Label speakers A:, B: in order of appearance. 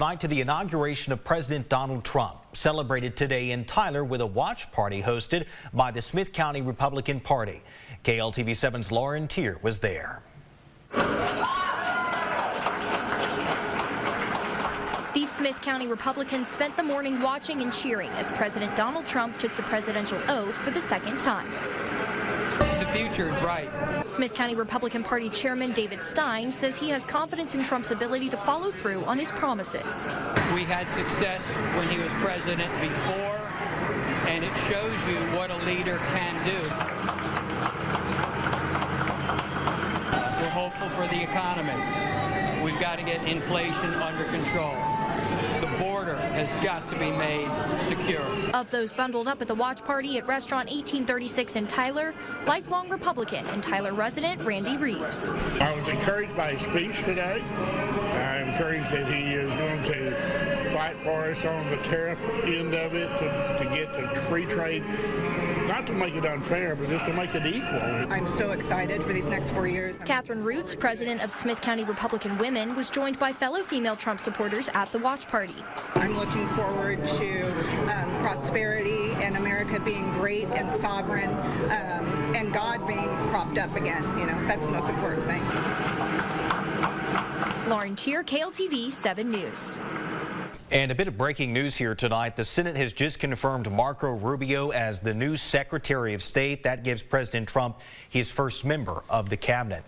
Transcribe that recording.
A: Tonight to the inauguration of President Donald Trump, celebrated today in Tyler with a watch party hosted by the Smith County Republican Party. KLTV7's Lauren Tier was there.
B: These Smith County Republicans spent the morning watching and cheering as President Donald Trump took the presidential oath for the second time.
C: The future is bright.
B: Smith County Republican Party Chairman David Stein says he has confidence in Trump's ability to follow through on his promises.
C: We had success when he was president before, and it shows you what a leader can do. We're hopeful for the economy. We've got to get inflation under control. The border has got to be made secure.
B: Of those bundled up at the watch party at restaurant 1836 in Tyler, lifelong Republican and Tyler resident Randy Reeves.
D: I was encouraged by his speech today. I'm encouraged that he is going to fight for us on the tariff end of it to get to free trade. Not to make it unfair, but just to make it equal.
E: I'm so excited for these next 4 years.
B: Catherine Roots, president of Smith County Republican Women, was joined by fellow female Trump supporters at the watch party.
E: I'm looking forward to prosperity and America being great and sovereign and God being propped up again. You know, that's the most important thing.
B: Lauren Tier, KLTV 7 News.
A: And a bit of breaking news here tonight. The Senate has just confirmed Marco Rubio as the new Secretary of State. That gives President Trump his first member of the cabinet.